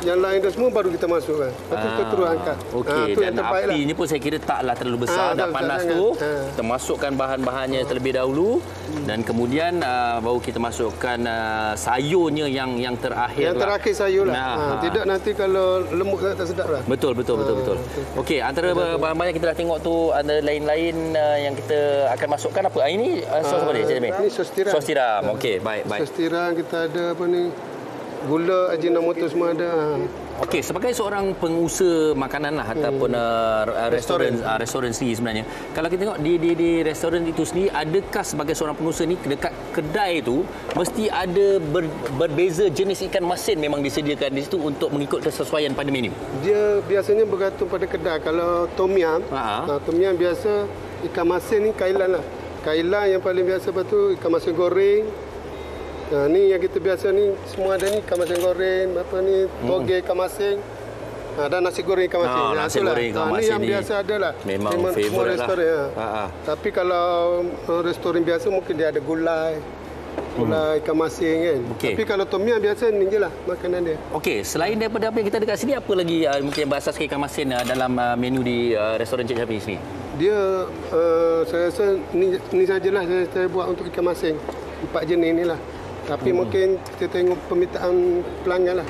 yang lain dah semua baru kita masukkan. Lepas tu kita terus angkat. Okey, dan apinya pun saya kira taklah terlalu besar. Dah panas tu kita masukkan bahan-bahannya terlebih dahulu dan kemudian baru kita masukkan sayurnya yang terakhir. Yang terakhir sayur lah. Tidak nanti kalau lembut tak sedap lah. Betul. Okey, antara bahan-bahan yang kita dah tengok tu ada lain-lain yang kita akan masukkan apa? Ini sos apa dia? Ini sos tiram. Sos tiram. Okey, baik. Sos tiram kita ada apa ni? Gula, ajinomoto semua ada. Okey, sebagai seorang pengusaha makanan lah ataupun restoran sendiri sebenarnya. Kalau kita tengok di restoran itu sendiri, adakah sebagai seorang pengusaha ni dekat kedai itu mesti ada berbeza jenis ikan masin memang disediakan di situ untuk mengikut kesesuaian pada menu? Dia biasanya bergantung pada kedai. Kalau tom yum, tom yum biasa ikan masin ni kailan lah. Kailan yang paling biasa betul ikan masin goreng. Ni yang kita biasa ni semua ada ni ikan masin goreng, apa ni toge ikan masin. Dan nasi goreng ikan masin. Nasi goreng ikan masin ni yang biasa ada lah. Memang favourite lah. Restoran, Tapi kalau restoran biasa mungkin dia ada gulai ikan masin kan. Tapi kalau tom yum biasa ni je lah makanan dia. Okey, selain daripada apa yang kita ada kat sini, apa lagi mungkin berasaskan ikan masin dalam menu di restoran Cik Syafiee sini? Dia saya rasa ni sajalah saya buat untuk ikan masin. 4 jenis ni lah. Tapi mungkin kita tengok permintaan pelanggan lah.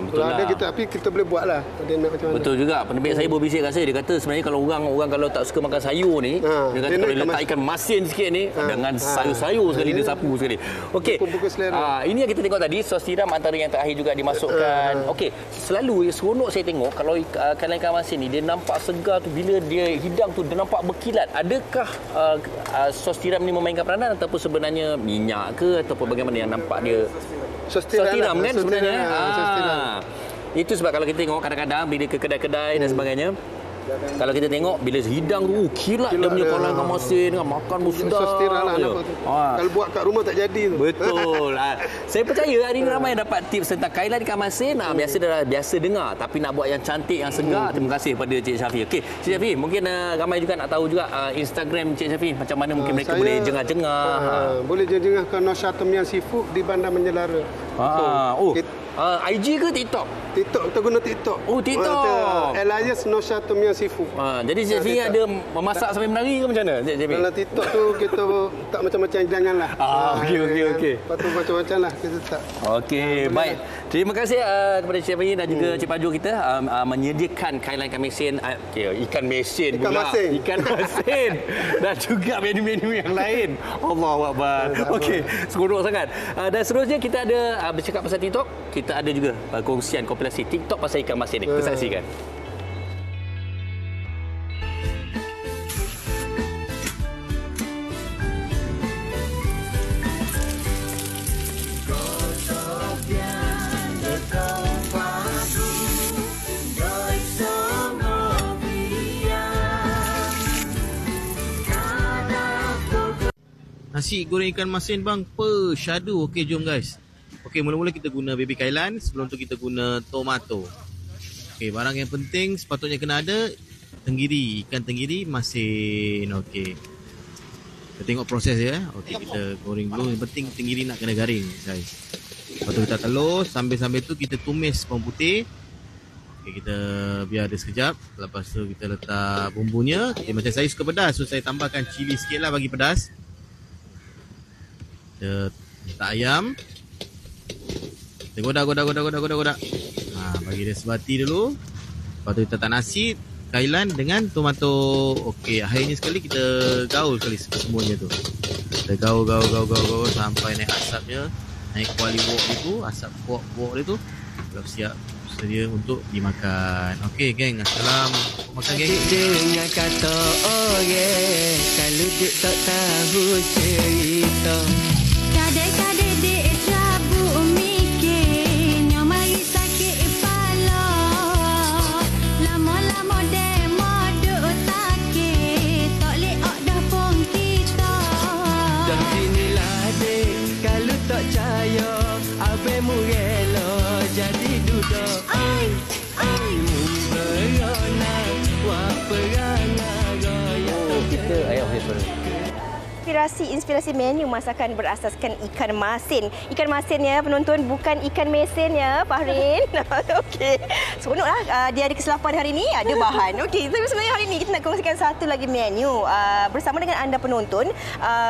Betul lah. Tapi kita boleh buat lah. Betul juga. Penerbit saya berbisik kat saya. Dia kata sebenarnya kalau orang kalau tak suka makan sayur ni, dia kata kalau letak ikan masin sikit ni, dengan sayur-sayur sekali, dia sapu sekali. Okey. Ini yang kita tengok tadi, sos tiram antara yang terakhir juga dimasukkan. Okey. Selalu seronok saya tengok kalau ikan masin ni, dia nampak segar tu bila dia hidang tu, dia nampak berkilat. Adakah sos tiram ni memainkan peranan ataupun sebenarnya minyak ke ataupun bagaimana yang nampak dia sos tiram kan sebenarnya? Itu sebab kalau kita tengok kadang-kadang bila ke kedai-kedai dan sebagainya, kalau kita tengok bila hidang tu kilat dia punya kepala ikan masin, makan pun sedap. Sos tiram lah. Kalau buat kat rumah tak jadi tu. Betul. Saya percaya hari ini ramai yang dapat tips tentang kailan ikan masin. Biasa dengar, tapi nak buat yang cantik, yang segar. Terima kasih kepada Cik Syafiee. Okey, Cik Syafiee, mungkin ramai juga nak tahu juga Instagram Cik Syafiee macam mana mungkin mereka boleh jengah-jengah. Boleh jengah ke Nosha Tom Yum Seafood di Bandar Menjelara. IG ke TikTok? TikTok, kita guna TikTok. Oh, TikTok. Elias Nosha Tom Yum Seafood. Jadi Cik Syafiee ada memasak sampai menari ke macam mana? Dalam TikTok tu kita tak macam-macam hidangan lah. Okey. Patut macam-macam lah kita tak. Okey, baik. Terima kasih kepada Cik Syafiee dan juga Cik Paju kita menyediakan kailan ikan masin. Ikan masin pula. Ikan masin. Dan juga menu-menu yang lain. Allahu Akbar. Okey, seronok sangat. Dan seterusnya kita ada bercakap pasal TikTok. Kita ada juga kongsian kompilasi TikTok pasal ikan masin ni. Kita saksikan. Nasi goreng ikan masin bang, syadu. Okey, jom guys. Okey, mula-mula kita guna baby kailan. Sebelum tu kita guna tomato. Okey, barang yang penting sepatutnya kena ada tenggiri, ikan tenggiri masin. Okey. Kita tengok proses ya. Okey, kita goreng dulu. Yang penting tenggiri nak kena garing guys. Lepas tu kita telur, sambil-sambil tu kita tumis bawang putih. Okey, kita biar dia sekejap. Lepas tu kita letak bumbunya. Okay, macam saya suka pedas, so saya tambahkan cili sikit lah bagi pedas. Kita letak ayam. Kita godak. Bagi dia sebati dulu. Lepas tu kita letak nasi, kailan dengan tomato. Okey, akhirnya sekali kita gaul sekali semuanya tu. Kita gaul sampai naik asapnya, naik kuali wok itu, asap wok dia tu. Dah siap sedia untuk dimakan. Okey geng, assalamualaikum. Makan geng. Dengar kata oh yeah, kalau dek tak tahu cerita. Kadek-kadek dek cabut mikir, nyamai sakit kepala. Lama-lama dek modok takit, tak leok dah pun kita. Dan inilah dek, kalau tak percaya, abemu rela jadi duda. Ai, merana, wak perana raya. Kita ayam hebat. Inspirasi menu masakan berasaskan ikan masin. Ikan masin ya penonton, bukan ikan mesin ya Fahrin. Okey. Seronoklah dia ada kesilapan hari ini, ada bahan. Okey, tapi sebenarnya hari ini kita nak kongsikan satu lagi menu bersama dengan anda penonton,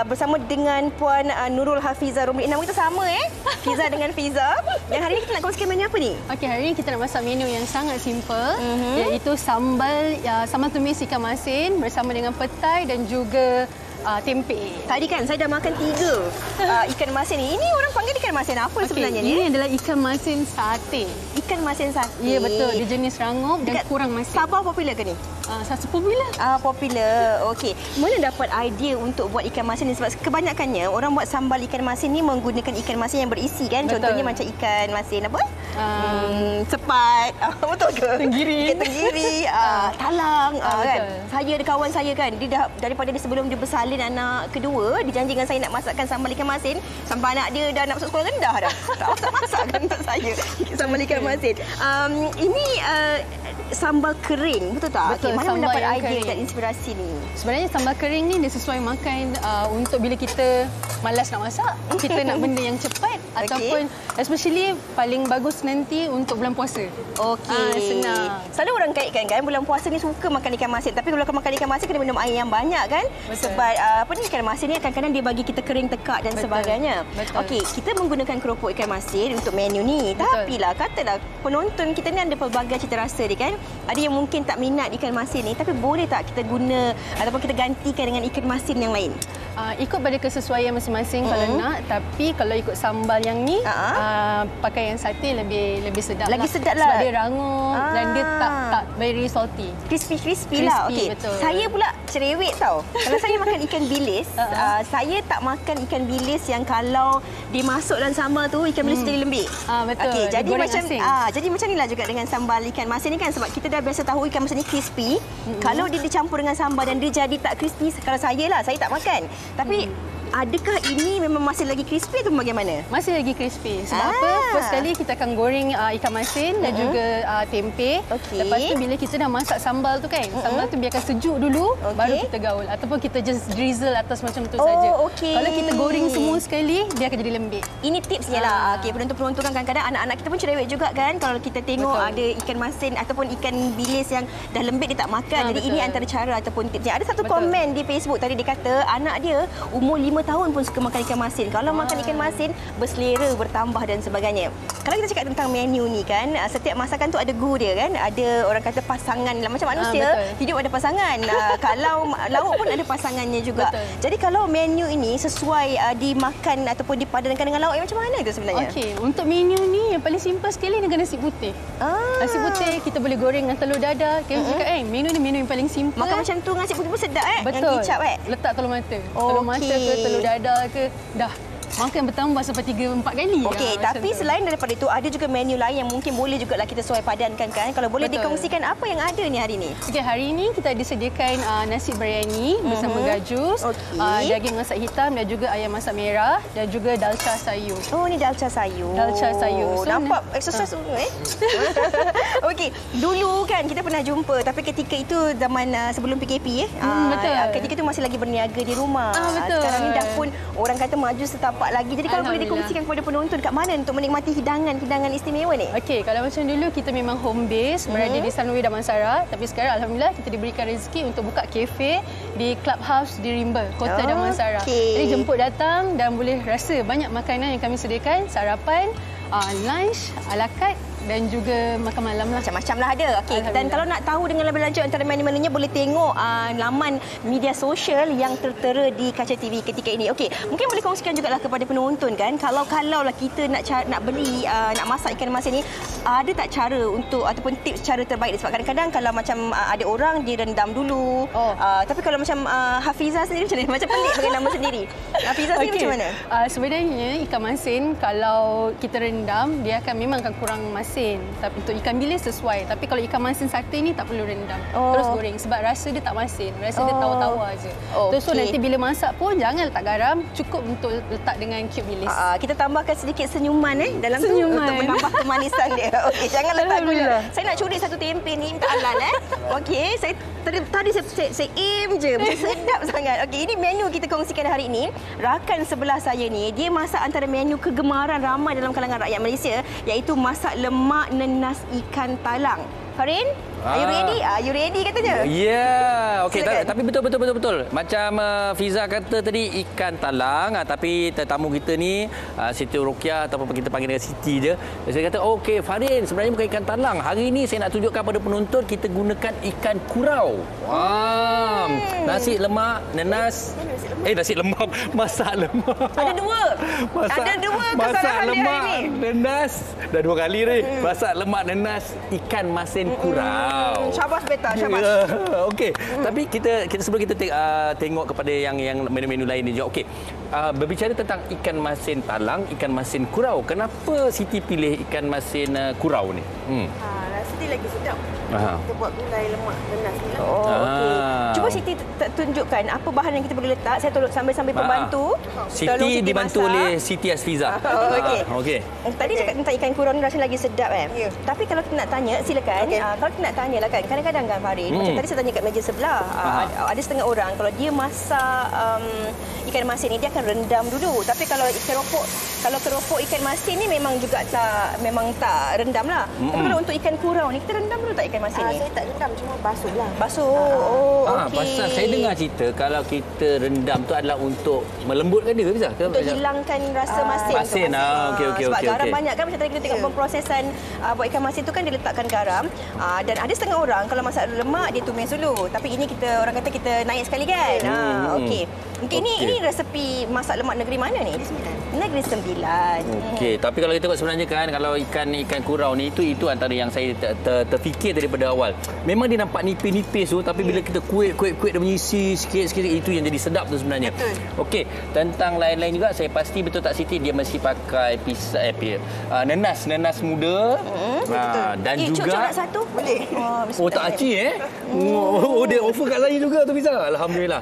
bersama dengan Puan Nurul Hafizah Romli. Nama kita sama Fiza dengan Fiza. Yang hari ini kita nak kongsikan menu apa ni? Okey, hari ini kita nak masak menu yang sangat simple, iaitu sambal tumis ikan masin bersama dengan petai dan juga tempe. Tadi kan saya dah makan 3 ikan masin ni. Ini orang panggil ikan masin apa sebenarnya ni? Ini adalah ikan masin sate. Ikan masin sate. Ya, betul. Dia jenis rangup dan kurang masin. Sabah popular ke ni? Popular. Popular. Okey. Mana dapat idea untuk buat ikan masin ni? Sebab kebanyakannya orang buat sambal ikan masin ni menggunakan ikan masin yang berisi kan. Betul. Contohnya macam ikan masin apa? Sepat. Betul ke? Tenggiri. Ikan tenggiri. Talang. Kan? Betul. Saya ada kawan saya kan. Dia dah, daripada dia sebelum dia bersalin anak kedua, dia janji dengan saya nak masakkan sambal ikan masin. Sampai anak dia dah nak masuk sekolah rendah dah. Tak masakkan untuk saya sambal ikan masin. Ini sambal kering, betul tak? Betul. Mana Sambal mendapat yang idea kering. dan inspirasi ni? Sebenarnya sambal kering ni dia sesuai makan untuk bila kita malas nak masak, kita nak benda yang cepat ataupun especially paling bagus nanti untuk bulan puasa. Okey. Senang. Selalu orang kaitkan kan bulan puasa ni suka makan ikan masin, tapi kalau makan ikan masin kena minum air yang banyak kan? Betul. Sebab ikan masin ni kadang-kadang dia bagi kita kering tekak dan sebagainya. Betul. Okey, kita menggunakan keropok ikan masin untuk menu ni. Tapi lah katalah penonton kita ni ada pelbagai cita rasa dia kan. Ada yang mungkin tak minat ikan masin ni, tapi boleh tak kita guna ataupun kita gantikan dengan ikan masin yang lain? Ikut pada kesesuaian masing-masing kalau nak, tapi kalau ikut sambal yang ni pakai yang sate lebih sedap. Lagi sedap Sebab lah. dia rangup dan dia tak very salty. Crispy lah. Okey. Betul. Saya pula cerewet tau. Kalau saya makan ikan bilis, saya tak makan ikan bilis yang kalau dimasuk dalam sambal tu ikan bilis jadi lembik. Betul. Okey, jadi Digoreng macam asin. jadi macam inilah juga dengan sambal ikan masin ni kan, sebab kita dah biasa tahu ikan masin ni crispy. Kalau dia dicampur dengan sambal dan dia jadi tak crispy, kalau saya tak makan. Tapi adakah ini memang masih lagi crispy atau bagaimana? Masih lagi crispy. Sebab apa? First kali kita akan goreng ikan masin dan juga tempe. Lepas tu bila kita dah masak sambal tu kan, sambal tu biarkan sejuk dulu, baru kita gaul. Ataupun kita just drizzle atas macam tu saja. Kalau kita goreng semua sekali, dia akan jadi lembik. Ini tipsnya lah. Okey, penonton-penonton kan kadang-kadang anak-anak kita pun cerewet juga kan. Kalau kita tengok ada ikan masin ataupun ikan bilis yang dah lembik dia tak makan. Jadi ini antara cara ataupun tipsnya. Ada satu komen di Facebook tadi, dia kata anak dia umur 5 tahun pun suka makan ikan masin. Kalau makan ikan masin, berselera, bertambah dan sebagainya. Kalau kita cakap tentang menu ni kan, setiap masakan tu ada go dia kan. Ada orang kata pasangan lah. Macam manusia, hidup ada pasangan. Kalau lauk pun ada pasangannya juga. Betul. Jadi kalau menu ini sesuai dimakan ataupun dipadankan dengan lauk, macam mana tu sebenarnya? Okey, untuk menu ni yang paling simple sekali dengan nasi putih. Nasi putih kita boleh goreng dengan telur dadar. Kita cakap menu ni menu yang paling simple. Makan macam tu nasi putih pun sedap Betul. Dengan kicap Letak telur mata. Telur mata ke telur dadar ke, dah makan bertambah sampai 3-4 kali. Okey, tapi selain daripada itu ada juga menu lain yang mungkin boleh jugalah kita sesuai padankan kan. Kalau boleh dikongsikan apa yang ada ni hari ni? Okey, hari ini kita disediakan nasi biryani bersama gajus, daging masak hitam dan juga ayam masak merah dan juga dalca sayur. Oh, ni dalca sayur. Dalca sayur. Nampak exercise dulu Okey, dulu kan kita pernah jumpa, tapi ketika itu zaman sebelum PKP betul. Ketika itu masih lagi berniaga di rumah. Betul. Sekarang ni dah pun orang kata maju setapak lagi. Jadi kalau boleh dikongsikan kepada penonton kat mana untuk menikmati hidangan istimewa ni? Okey, kalau macam dulu kita memang home base berada di Sunway Damansara, tapi sekarang alhamdulillah kita diberikan rezeki untuk buka kafe di Clubhouse di Rimba, Kota Damansara. Jadi jemput datang dan boleh rasa banyak makanan yang kami sediakan, sarapan, lunch, ala carte dan juga makan malam lah. Macam-macam lah ada. Okey, dan kalau nak tahu dengan lebih lanjut antara menu-menunya, boleh tengok laman media sosial yang tertera di Kaca TV ketika ini. Okey, mungkin boleh kongsikan jugalah kepada penonton kan, kalau lah kita nak beli nak masak ikan masin ni, ada tak cara untuk ataupun tips cara terbaik? Sebab kadang-kadang kalau macam ada orang dia rendam dulu. Tapi kalau macam Hafizah sendiri macam mana? Macam pelik dengan nama sendiri. Hafizah sendiri macam mana? Sebenarnya ikan masin kalau kita rendam dia memang akan kurang masin. Tapi untuk ikan bilis sesuai. Tapi kalau ikan masin sate ni tak perlu rendam. Terus goreng sebab rasa dia tak masin. Rasa dia tawar-tawar je. Terus so nanti bila masak pun jangan letak garam, cukup untuk letak dengan cube bilis. Kita tambahkan sedikit senyuman dalam senyuman tu untuk menambah kemanisan dia. Okey, jangan letak gula. Saya nak curi satu tempe ni, minta halal Okey, saya tadi saya aim je. Macam sedap sangat. Okey, ini menu kita kongsikan hari ini. Rakan sebelah saya ni, dia masak antara menu kegemaran ramai dalam kalangan rakyat Malaysia, iaitu masak lemak nenas ikan talang. Farin, are you ready? Are you ready katanya? Ya, okey. Tapi betul. Macam Fiza kata tadi, ikan talang. Tapi tetamu kita ni, Siti Ruqyah ataupun kita panggil dengan Siti je. Saya kata, okey Farin, sebenarnya bukan ikan talang. Hari ini saya nak tunjukkan pada penonton, kita gunakan ikan kurau. Nasi lemak, nenas. Nasi lemak, masak lemak. Ada dua. Ada dua kesalahan dia hari ni. Nenas. Dah 2 kali ni. Masak lemak, nenas, ikan masin kurau. Syabas beta, syabas. Okey. Tapi kita sebelum kita tengok kepada yang menu-menu lain ni juga. Okey. Berbicara tentang ikan masin talang, ikan masin kurau. Kenapa Siti pilih ikan masin kurau ni? Rasa dia lagi sedap. Kita buat gulai lemak nenas ni. Okey. Cuba Siti tunjukkan apa bahan yang kita boleh letak. Saya tolong sambil pembantu. Siti dibantu oleh Siti Asfiza. Okey. Tadi cakap tentang ikan kurau ni rasa lagi sedap kan? Ya. Tapi kalau kita nak tanya, silakan. Kalau kita nak tanya lah kan, kadang-kadang kan Farin, macam tadi saya tanya kat meja sebelah, ada setengah orang kalau dia masak ikan masin ni dia akan rendam dulu. Tapi kalau keropok ikan masin ni memang tak rendam lah. Tapi kalau untuk ikan kurau ni kita rendam dulu tak ikan masin ni? Saya tak rendam, cuma basuh lah. Basuh. Okey. Pasal saya dengar cerita kalau kita rendam tu adalah untuk melembutkan dia, bisa ke? Untuk hilangkan rasa masin. Masin. Okey. Sebab garam banyak kan, macam tadi kita tengok pemprosesan buat ikan masin tu kan dia letakkan garam. Dan ada setengah orang kalau masak lemak dia tumis dulu. Tapi ini orang kata kita naik sekali kan. Okey. Ini resepi masak lemak negeri mana ni? Negeri Sembilan. Okey, tapi kalau kita tengok sebenarnya kan, kalau ikan kurau ni itu antara yang saya terfikir daripada awal. Memang dia nampak nipis-nipis tu, tapi bila kita kuit dia mengisi sikit-sikit, itu yang jadi sedap tu sebenarnya. Okey, tentang lain-lain juga saya pasti betul tak Siti, dia mesti pakai nenas muda. Dan juga nak satu boleh. Tak aci dia offer kat saya juga tu, bisa. Alhamdulillah.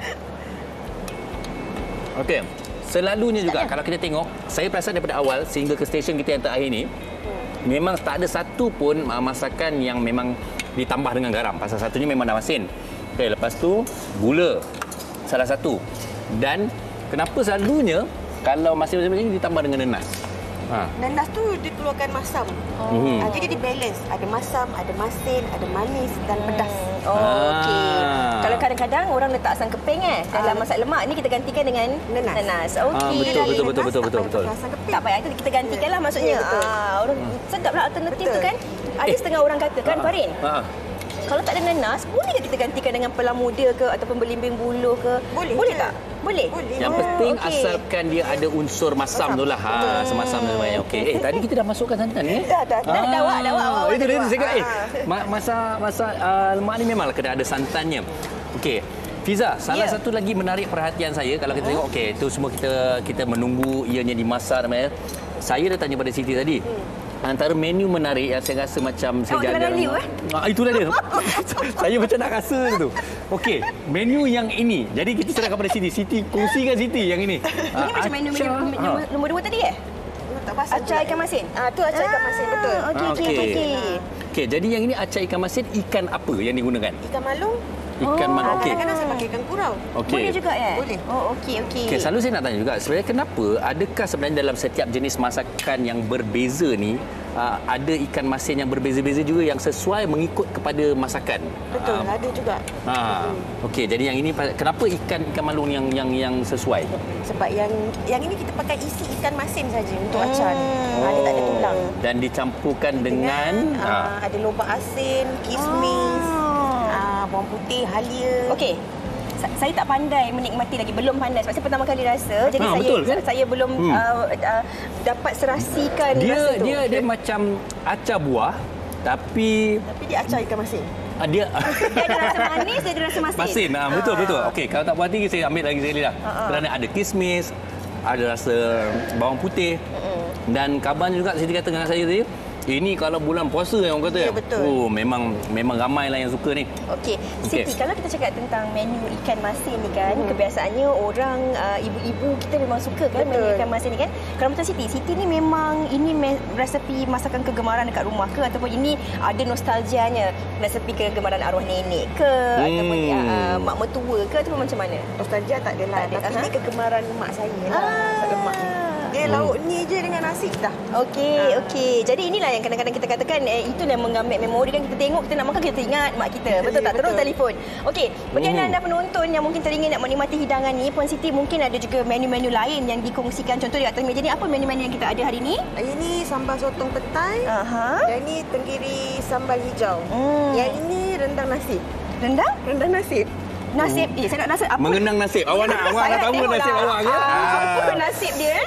Okey. Selalunya juga kalau kita tengok, saya perasan daripada awal sehingga ke stesen kita yang terakhir ni, memang tak ada satu pun masakan yang memang ditambah dengan garam. Pasal satunya memang dah masin. Okey, lepas tu gula salah satu. Dan kenapa selalunya kalau masin ini ditambah dengan nenas? Nenas tu dia keluarkan masam. Jadi dia balance. Ada masam, ada masin, ada manis dan pedas. Okey. Kalau kadang-kadang orang letak asam keping dalam masak lemak ni kita gantikan dengan nenas. Okey. Betul. Tak payah, itu kita gantikanlah maksudnya. Orang sedaplah alternatif tu kan. Ada setengah orang kata kan Farin. Kalau tak ada nenas, boleh ke kita gantikan dengan pelang muda ke ataupun belimbing buluh ke? Boleh tak? Boleh. Yang penting asalkan dia ada unsur masam tu lah. Semasam dan sebagainya. Okey. Tadi kita dah masukkan santan ni. Dah awak. Itu dia saya kata. Masak lemak ni memanglah kena ada santannya. Okey. Fiza, salah satu lagi menarik perhatian saya kalau kita tengok, okey, itu semua kita menunggu ianya dimasak. Saya dah tanya pada Siti tadi. Antara menu menarik yang saya rasa macam saya jarang. Itulah dia. Saya macam nak rasa tu. Okey, menu yang ini. Jadi kita serahkan pada Siti. Siti kongsikan Siti yang ini. Ini macam menu nombor 2 tadi Acar ikan masin. Tu acar ikan masin, betul. Okey, jadi yang ini acar ikan masin, ikan apa yang digunakan? Ikan malung. Ikan malung. Okey. Kadang-kadang saya pakai ikan kurau. Boleh juga Boleh. Okey. Selalu saya nak tanya juga, sebenarnya kenapa adakah sebenarnya dalam setiap jenis masakan yang berbeza ni ada ikan masin yang berbeza-beza juga yang sesuai mengikut kepada masakan? Betul, ada juga. Okey, jadi yang ini kenapa ikan malung yang sesuai? Sebab yang ini kita pakai isi ikan masin saja untuk acar. Dia tak ada tulang. Dan dicampurkan dengan ada lobak asin, kismis, bawang putih, halia. Okey. Saya tak pandai menikmati lagi, belum pandai sebab saya pertama kali rasa. Jadi saya belum dapat serasikan rasa tu. Dia macam acar buah tapi dia acar ikan masin. Dia ada rasa manis, dia ada rasa masin. Betul. Okey, kalau tak puas hati saya ambil lagi sekali dah. Kerana ada kismis, ada rasa bawang putih. Dan kaban juga Siti kata dengan saya tadi, ini kalau bulan puasa yang orang kata. Ya, betul. Memang ramailah yang suka ni. Okey. Siti, kalau kita cakap tentang menu ikan masin ni kan, kebiasaannya orang ibu-ibu kita memang suka kan menu ikan masin ni kan. Kalau macam Siti ni memang ini resepi masakan kegemaran dekat rumah ke ataupun ini ada nostalgianya, resepi kegemaran arwah nenek ke ataupun mak mertua ke ataupun macam mana? Nostalgia tak adalah. Tapi ini kegemaran mak saya lah. Masak lemak ni. Dia lauk ni je dengan nasi dah. Okey. Jadi inilah yang kadang-kadang kita katakan itu yang mengambil memori kan, kita tengok, kita nak makan, kita ingat mak kita. Betul tak? Terus telefon. Okey, bagi anda penonton yang mungkin teringin nak menikmati hidangan ni, Puan Siti, mungkin ada juga menu-menu lain yang dikongsikan. Contoh di atas meja ni, apa menu-menu yang kita ada hari ni? Ini sambal sotong petai. Dan ini tenggiri sambal hijau. Yang ini rendang nasi. Rendang nasib. Nasib saya nak nasib apa? Mengenang nasib. Awak nak tahu nasib awak ke? Apa nasib dia?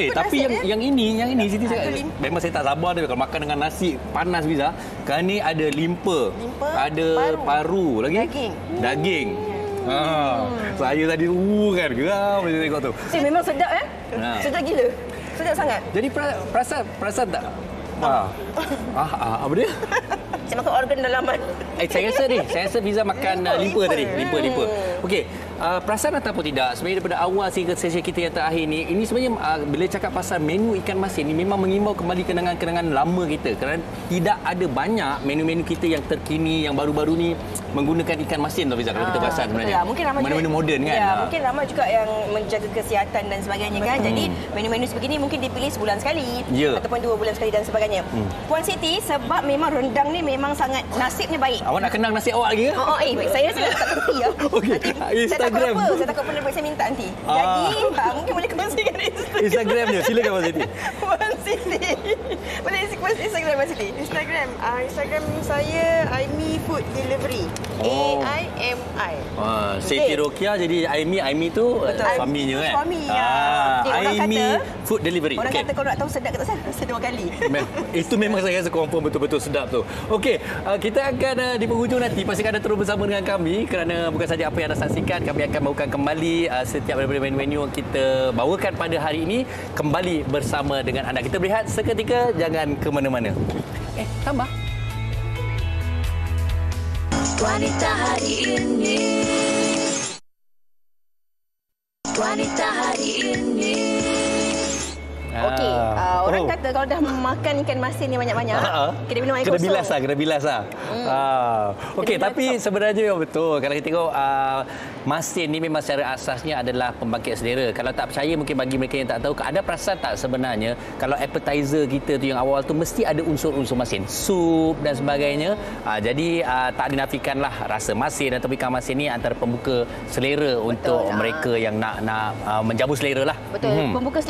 Tapi yang ini Siti memang saya tak sabar dia kalau makan dengan nasi panas Fiza. Kan ni ada limpa, ada paru lagi daging. Saya tadi kan geram saya tengok tu. Memang sedap sedap gila. Sedap sangat. Jadi perasan tak? Apa dia? Saya makan organ dalaman. Saya rasa Fiza makan limpa tadi. Limpa. Okey, perasan ataupun tidak, sebenarnya daripada awal sehingga sesi kita yang terakhir ini sebenarnya bila cakap pasal menu ikan masin ni memang mengimbau kembali kenangan-kenangan lama kita. Kerana tidak ada banyak menu-menu kita yang terkini, yang baru-baru ni menggunakan ikan masin tau Fiza, kalau kita perasan sebenarnya. Mungkin ramai menu-menu moden kan. Mungkin ramai juga yang menjaga kesihatan dan sebagainya kan. Jadi menu-menu sebegini mungkin dipilih sebulan sekali ataupun 2 bulan sekali dan sebagainya. Puan Siti, sebab memang rendang ni memang sangat nasibnya baik. Awak nak kenang nasib awak lagi ke? Baik. Saya tak tepi ya. Okey. Instagram. Saya takut penerbit saya minta nanti. Jadi, mungkin boleh kongsikan Instagram dia. Silakan Puan Siti. Puan Siti. Boleh Instagram Puan Siti? Instagram saya Aimi Food Delivery. AIMI. Siti Rokia, jadi Aimi tu suaminya kan? Suami. Aimi Food Delivery. Orang kata kalau nak tahu sedap ke tak sedap 2 kali. Itu memang saya rasa confirm betul-betul sedap tu. Okey, kita akan di penghujung nanti pastikan anda terus bersama dengan kami kerana bukan saja apa yang anda saksikan, kami akan bawakan kembali setiap daripada menu-menu yang kita bawakan pada hari ini kembali bersama dengan anda. Kita berehat seketika, jangan ke mana-mana. Tambah. Wanita hari ini. Wanita hari ini. Okey, orang kata kalau dah makan ikan masin ni banyak-banyak, kena minum air kosong. Kena bilas lah. Okey, tapi sebenarnya betul. Kalau kita tengok masin ni memang secara asasnya adalah pembangkit selera. Kalau tak percaya, mungkin bagi mereka yang tak tahu, ada perasan tak sebenarnya kalau appetizer kita tu yang awal tu mesti ada unsur-unsur masin, sup dan sebagainya. Jadi tak dinafikanlah rasa masin atau ikan masin ni antara pembuka selera untuk mereka yang nak menjamu selera lah. Betul. Pembuka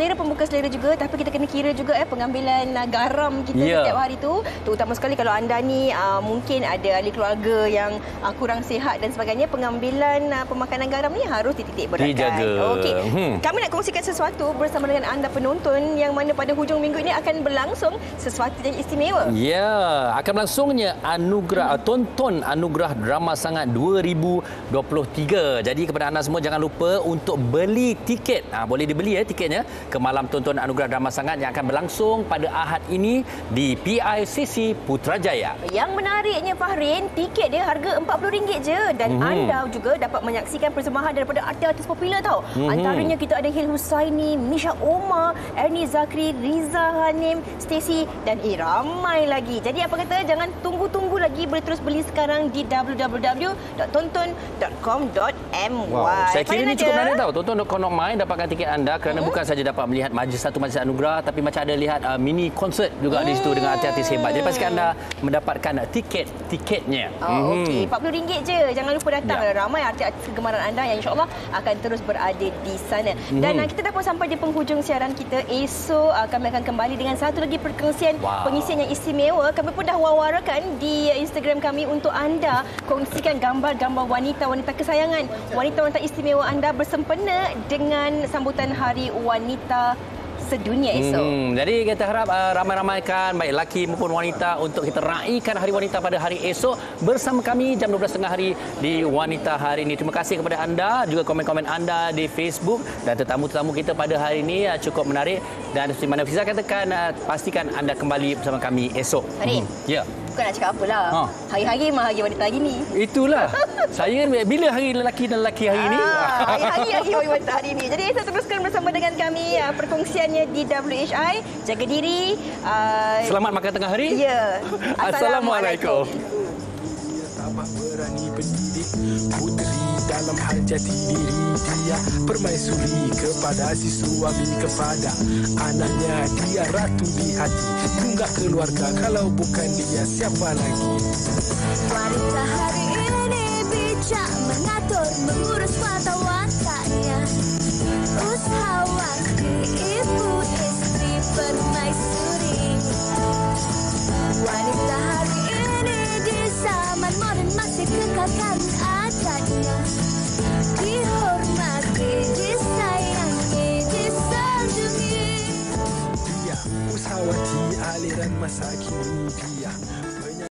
selera juga, tapi kita kena kira juga pengambilan garam kita setiap hari tu. Terutama sekali kalau anda ni mungkin ada ahli keluarga yang kurang sihat dan sebagainya, pengambilan pemakanan garam ni harus dititik beratkan. Dijaga. Okey. Kami nak kongsikan sesuatu bersama dengan anda penonton yang mana pada hujung minggu ini akan berlangsung sesuatu yang istimewa. Akan berlangsungnya tonton Anugerah Drama Sangat 2023. Jadi kepada anda semua jangan lupa untuk beli tiket. Boleh dibeli tiketnya ke malam tonton Anugerah Drama Sangat yang akan berlangsung pada Ahad ini di PICC Putrajaya. Yang menariknya Fahrin, tiket dia harga RM40 je dan anda juga dapat menyaksikan persembahan daripada artis-artis popular tau. Antaranya kita ada Hil Husaini, Misha Omar, Ernie Zakri, Riza Hanim, Stacy dan ramai lagi. Jadi apa kata, jangan tunggu-tunggu lagi, boleh terus beli sekarang di www.tonton.com.my. Saya kira ni cukup menarik tau. Tonton.com.my dapatkan tiket anda kerana bukan saja dapat melihat satu majlis anugerah, tapi macam ada lihat mini konsert juga di situ dengan artis-artis hebat. Jadi pastikan anda mendapatkan tiketnya. Okey, RM40 je. Jangan lupa datang. Ramai artis-artis kegemaran anda yang insya-Allah akan terus berada di sana. Dan kita dah pun sampai di penghujung siaran kita. Esok kami akan kembali dengan satu lagi perkongsian pengisian yang istimewa. Kami pun dah wawarkan di Instagram kami untuk anda kongsikan gambar-gambar wanita-wanita kesayangan, wanita-wanita istimewa anda bersempena dengan sambutan Hari Wanita Sedunia esok. Jadi kita harap ramai-ramaikan baik lelaki maupun wanita untuk kita raikan Hari Wanita pada hari esok bersama kami jam 12.30 hari di Wanita Hari ini. Terima kasih kepada anda, juga komen-komen anda di Facebook dan tetamu-tetamu kita pada hari ini cukup menarik dan seperti mana Fiza katakan, pastikan anda kembali bersama kami esok. Ya. Bukan nak cakap apalah. Hari-hari memang hari wanita hari ni. Itulah. Saya bila hari lelaki dan lelaki hari ini? Hari wanita hari ini. Jadi saya teruskan bersama dengan kami perkongsiannya di WHI. Jaga diri. Selamat makan tengah hari. Ya. Assalamualaikum. Berani pendidik puteri dalam hal jati diri dia. Permaisuri kepada si suami, kepada anaknya dia ratu di hati. Tunggak keluarga, kalau bukan dia siapa lagi? Wanita hari ini bijak mengatur, mengurus mata wataknya. Usahawan ibu istri permaisuri. Wanita hari ini di zaman modern masih kekalkan adatnya. Dihormati, disayangi, disanjungi. Dia usahawati aliran masa kini dia.